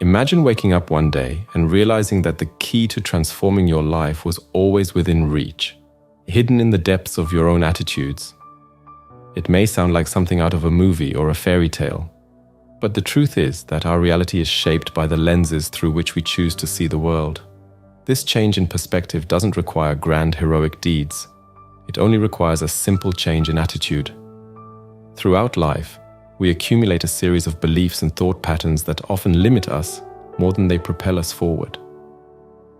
Imagine waking up one day and realizing that the key to transforming your life was always within reach, hidden in the depths of your own attitudes. It may sound like something out of a movie or a fairy tale, but the truth is that our reality is shaped by the lenses through which we choose to see the world. This change in perspective doesn't require grand heroic deeds. It only requires a simple change in attitude. Throughout life, we accumulate a series of beliefs and thought patterns that often limit us more than they propel us forward.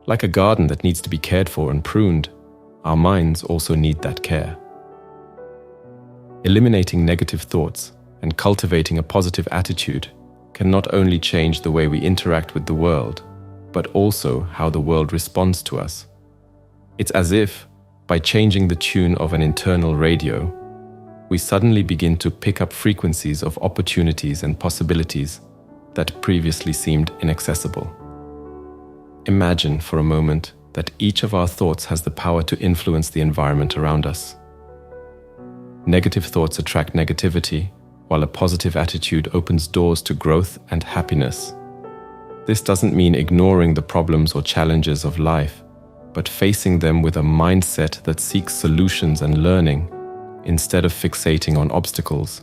Like a garden that needs to be cared for and pruned, our minds also need that care. Eliminating negative thoughts and cultivating a positive attitude can not only change the way we interact with the world, but also how the world responds to us. It's as if, by changing the tune of an internal radio, we suddenly begin to pick up frequencies of opportunities and possibilities that previously seemed inaccessible. Imagine for a moment that each of our thoughts has the power to influence the environment around us. Negative thoughts attract negativity, while a positive attitude opens doors to growth and happiness. This doesn't mean ignoring the problems or challenges of life, but facing them with a mindset that seeks solutions and learning, instead of fixating on obstacles.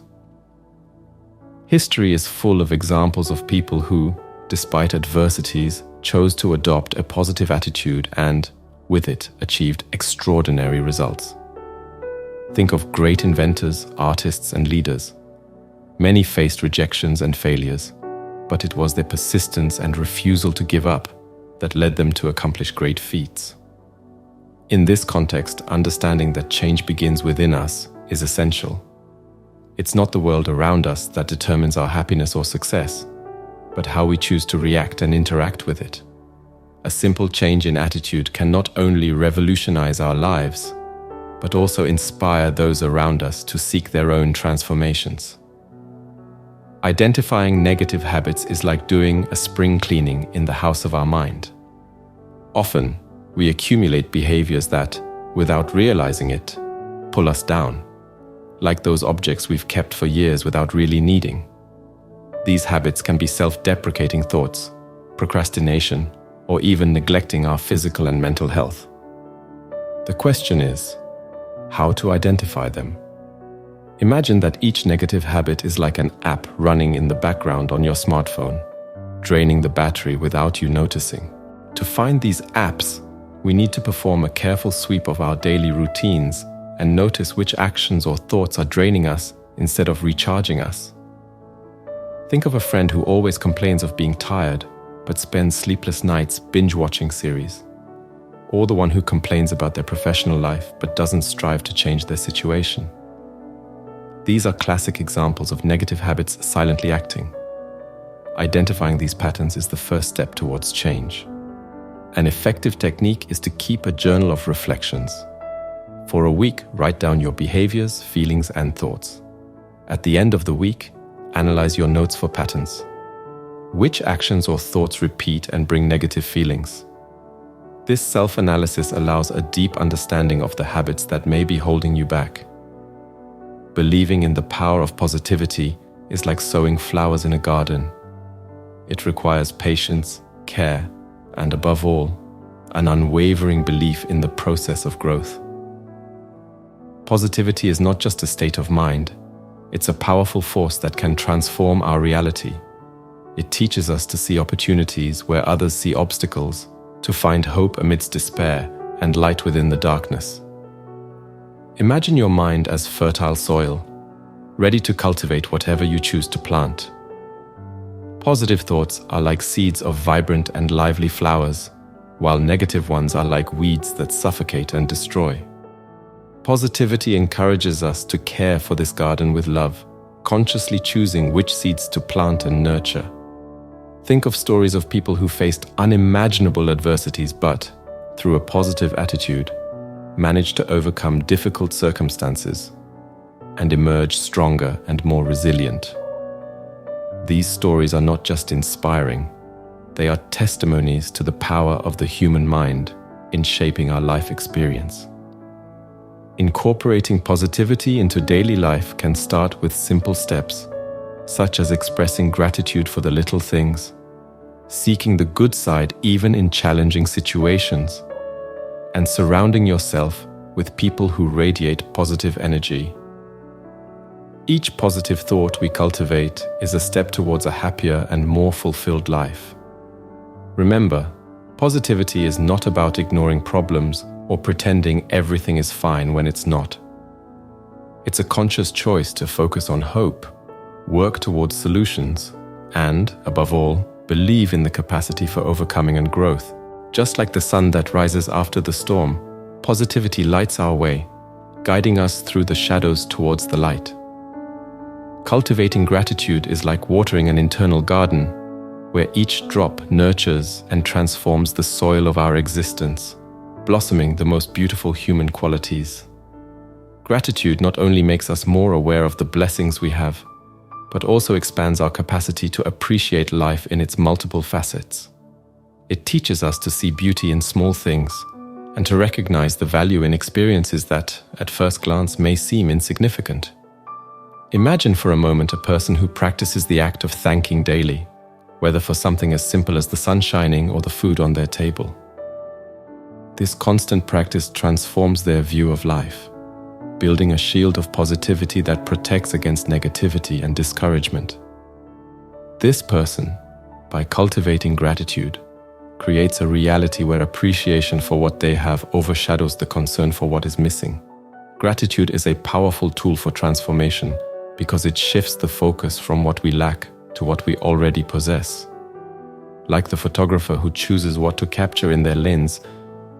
History is full of examples of people who, despite adversities, chose to adopt a positive attitude and, with it, achieved extraordinary results. Think of great inventors, artists, and leaders. Many faced rejections and failures, but it was their persistence and refusal to give up that led them to accomplish great feats. In this context, understanding that change begins within us is essential. It's not the world around us that determines our happiness or success, but how we choose to react and interact with it. A simple change in attitude can not only revolutionize our lives, but also inspire those around us to seek their own transformations. Identifying negative habits is like doing a spring cleaning in the house of our mind. Often, we accumulate behaviors that, without realizing it, pull us down, like those objects we've kept for years without really needing. These habits can be self-deprecating thoughts, procrastination, or even neglecting our physical and mental health. The question is, how to identify them? Imagine that each negative habit is like an app running in the background on your smartphone, draining the battery without you noticing. To find these apps, we need to perform a careful sweep of our daily routines and notice which actions or thoughts are draining us instead of recharging us. Think of a friend who always complains of being tired, but spends sleepless nights binge-watching series. Or the one who complains about their professional life, but doesn't strive to change their situation. These are classic examples of negative habits silently acting. Identifying these patterns is the first step towards change. An effective technique is to keep a journal of reflections. For a week, write down your behaviors, feelings, and thoughts. At the end of the week, analyze your notes for patterns. Which actions or thoughts repeat and bring negative feelings? This self-analysis allows a deep understanding of the habits that may be holding you back. Believing in the power of positivity is like sowing flowers in a garden. It requires patience, care, and above all, an unwavering belief in the process of growth. Positivity is not just a state of mind, it's a powerful force that can transform our reality. It teaches us to see opportunities where others see obstacles, to find hope amidst despair and light within the darkness. Imagine your mind as fertile soil, ready to cultivate whatever you choose to plant. Positive thoughts are like seeds of vibrant and lively flowers, while negative ones are like weeds that suffocate and destroy. Positivity encourages us to care for this garden with love, consciously choosing which seeds to plant and nurture. Think of stories of people who faced unimaginable adversities but, through a positive attitude, managed to overcome difficult circumstances and emerge stronger and more resilient. These stories are not just inspiring, they are testimonies to the power of the human mind in shaping our life experience. Incorporating positivity into daily life can start with simple steps, such as expressing gratitude for the little things, seeking the good side even in challenging situations, and surrounding yourself with people who radiate positive energy. Each positive thought we cultivate is a step towards a happier and more fulfilled life. Remember, positivity is not about ignoring problems or pretending everything is fine when it's not. It's a conscious choice to focus on hope, work towards solutions, and, above all, believe in the capacity for overcoming and growth. Just like the sun that rises after the storm, positivity lights our way, guiding us through the shadows towards the light. Cultivating gratitude is like watering an internal garden, where each drop nurtures and transforms the soil of our existence, blossoming the most beautiful human qualities. Gratitude not only makes us more aware of the blessings we have, but also expands our capacity to appreciate life in its multiple facets. It teaches us to see beauty in small things and to recognize the value in experiences that, at first glance, may seem insignificant. Imagine for a moment a person who practices the act of thanking daily, whether for something as simple as the sun shining or the food on their table. This constant practice transforms their view of life, building a shield of positivity that protects against negativity and discouragement. This person, by cultivating gratitude, creates a reality where appreciation for what they have overshadows the concern for what is missing. Gratitude is a powerful tool for transformation because it shifts the focus from what we lack to what we already possess. Like the photographer who chooses what to capture in their lens,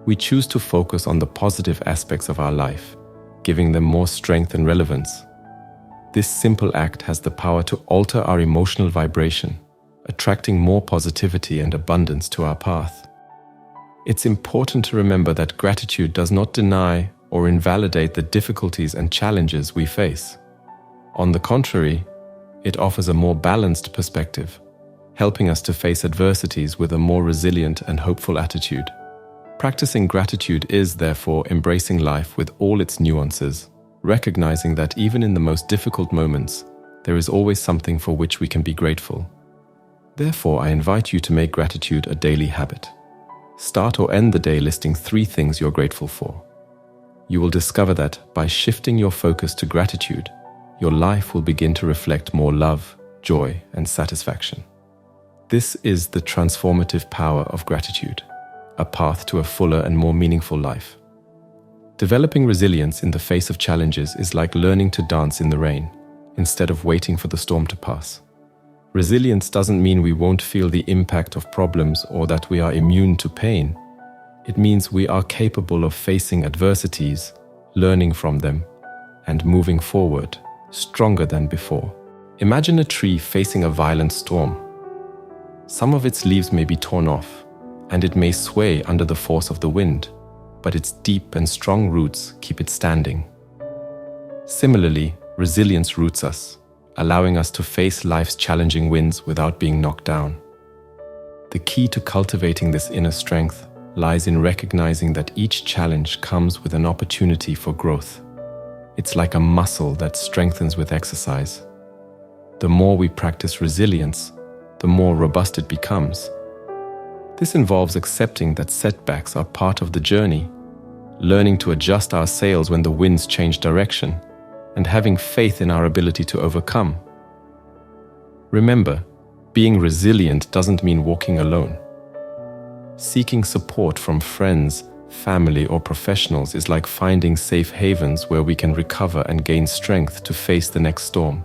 we choose to focus on the positive aspects of our life, giving them more strength and relevance. This simple act has the power to alter our emotional vibration, attracting more positivity and abundance to our path. It's important to remember that gratitude does not deny or invalidate the difficulties and challenges we face. On the contrary, it offers a more balanced perspective, helping us to face adversities with a more resilient and hopeful attitude. Practicing gratitude is, therefore, embracing life with all its nuances, recognizing that even in the most difficult moments, there is always something for which we can be grateful. Therefore, I invite you to make gratitude a daily habit. Start or end the day listing 3 things you're grateful for. You will discover that by shifting your focus to gratitude, your life will begin to reflect more love, joy, and satisfaction. This is the transformative power of gratitude, a path to a fuller and more meaningful life. Developing resilience in the face of challenges is like learning to dance in the rain, instead of waiting for the storm to pass. Resilience doesn't mean we won't feel the impact of problems or that we are immune to pain. It means we are capable of facing adversities, learning from them, and moving forward, stronger than before. Imagine a tree facing a violent storm. Some of its leaves may be torn off, and it may sway under the force of the wind, but its deep and strong roots keep it standing. Similarly, resilience roots us, allowing us to face life's challenging winds without being knocked down. The key to cultivating this inner strength lies in recognizing that each challenge comes with an opportunity for growth. It's like a muscle that strengthens with exercise. The more we practice resilience, the more robust it becomes. This involves accepting that setbacks are part of the journey, learning to adjust our sails when the winds change direction, and having faith in our ability to overcome. Remember, being resilient doesn't mean walking alone. Seeking support from friends, family, or professionals is like finding safe havens where we can recover and gain strength to face the next storm.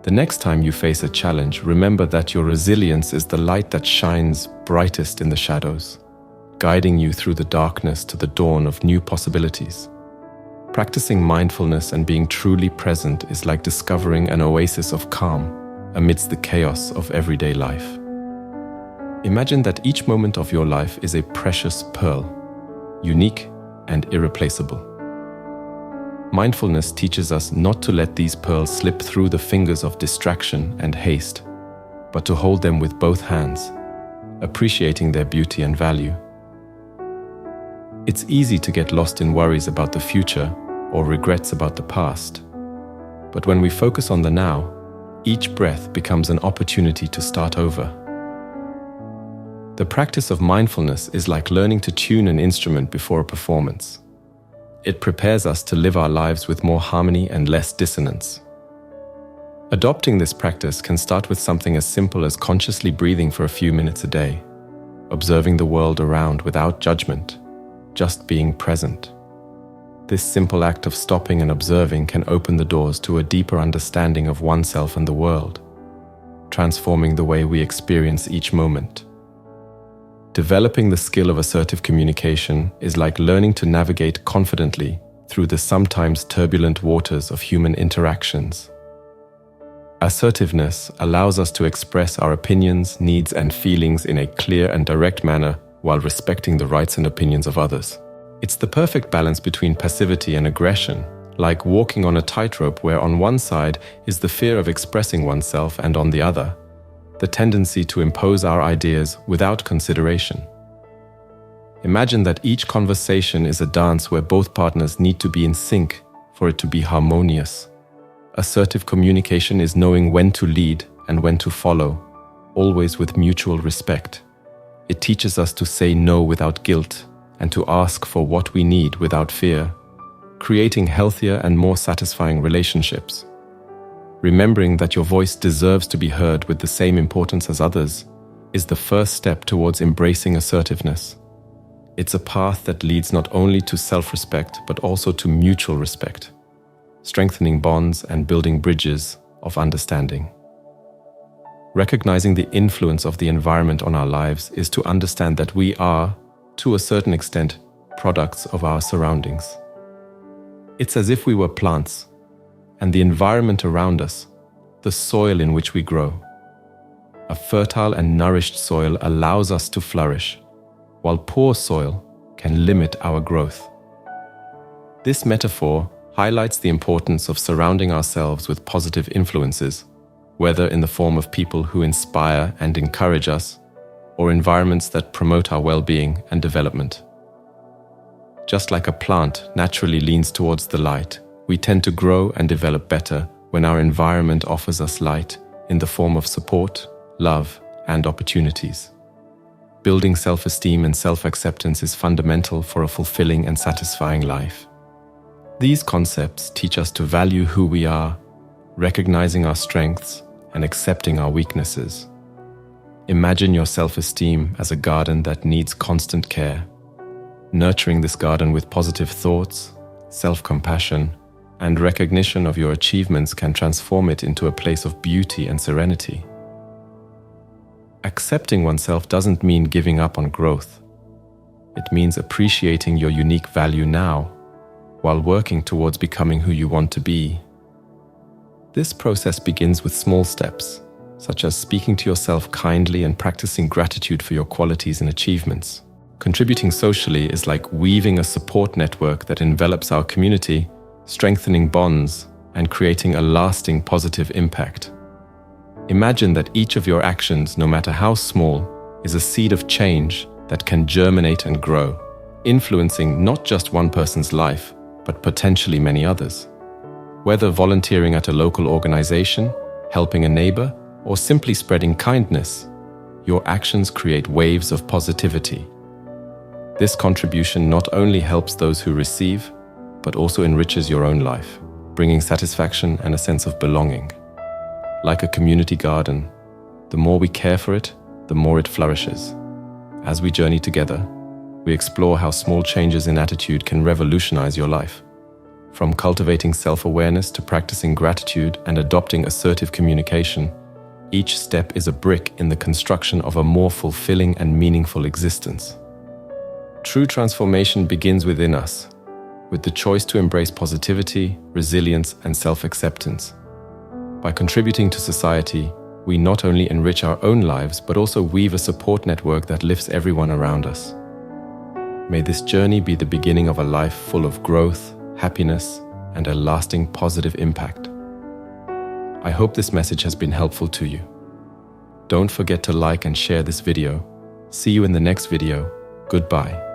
The next time you face a challenge, remember that your resilience is the light that shines brightest in the shadows, guiding you through the darkness to the dawn of new possibilities. Practicing mindfulness and being truly present is like discovering an oasis of calm amidst the chaos of everyday life. Imagine that each moment of your life is a precious pearl, unique and irreplaceable. Mindfulness teaches us not to let these pearls slip through the fingers of distraction and haste, but to hold them with both hands, appreciating their beauty and value. It's easy to get lost in worries about the future or regrets about the past. But when we focus on the now, each breath becomes an opportunity to start over. The practice of mindfulness is like learning to tune an instrument before a performance. It prepares us to live our lives with more harmony and less dissonance. Adopting this practice can start with something as simple as consciously breathing for a few minutes a day, observing the world around without judgment, just being present. This simple act of stopping and observing can open the doors to a deeper understanding of oneself and the world, transforming the way we experience each moment. Developing the skill of assertive communication is like learning to navigate confidently through the sometimes turbulent waters of human interactions. Assertiveness allows us to express our opinions, needs, and feelings in a clear and direct manner while respecting the rights and opinions of others. It's the perfect balance between passivity and aggression, like walking on a tightrope where on one side is the fear of expressing oneself and on the other, the tendency to impose our ideas without consideration. Imagine that each conversation is a dance where both partners need to be in sync for it to be harmonious. Assertive communication is knowing when to lead and when to follow, always with mutual respect. It teaches us to say no without guilt and to ask for what we need without fear, creating healthier and more satisfying relationships. Remembering that your voice deserves to be heard with the same importance as others is the first step towards embracing assertiveness. It's a path that leads not only to self-respect but also to mutual respect, strengthening bonds and building bridges of understanding. Recognizing the influence of the environment on our lives is to understand that we are, to a certain extent, products of our surroundings. It's as if we were plants, and the environment around us, the soil in which we grow. A fertile and nourished soil allows us to flourish, while poor soil can limit our growth. This metaphor highlights the importance of surrounding ourselves with positive influences, whether in the form of people who inspire and encourage us, or environments that promote our well-being and development. Just like a plant naturally leans towards the light, we tend to grow and develop better when our environment offers us light in the form of support, love, and opportunities. Building self-esteem and self-acceptance is fundamental for a fulfilling and satisfying life. These concepts teach us to value who we are, recognizing our strengths and accepting our weaknesses. Imagine your self-esteem as a garden that needs constant care. Nurturing this garden with positive thoughts, self-compassion, and recognition of your achievements can transform it into a place of beauty and serenity. Accepting oneself doesn't mean giving up on growth. It means appreciating your unique value now, while working towards becoming who you want to be. This process begins with small steps, such as speaking to yourself kindly and practicing gratitude for your qualities and achievements. Contributing socially is like weaving a support network that envelops our community, strengthening bonds, and creating a lasting positive impact. Imagine that each of your actions, no matter how small, is a seed of change that can germinate and grow, influencing not just one person's life, but potentially many others. Whether volunteering at a local organization, helping a neighbor, or simply spreading kindness, your actions create waves of positivity. This contribution not only helps those who receive, but also enriches your own life, bringing satisfaction and a sense of belonging. Like a community garden, the more we care for it, the more it flourishes. As we journey together, we explore how small changes in attitude can revolutionize your life. From cultivating self-awareness to practicing gratitude and adopting assertive communication, each step is a brick in the construction of a more fulfilling and meaningful existence. True transformation begins within us, with the choice to embrace positivity, resilience, and self-acceptance. By contributing to society, we not only enrich our own lives, but also weave a support network that lifts everyone around us. May this journey be the beginning of a life full of growth, happiness, and a lasting positive impact. I hope this message has been helpful to you. Don't forget to like and share this video. See you in the next video. Goodbye.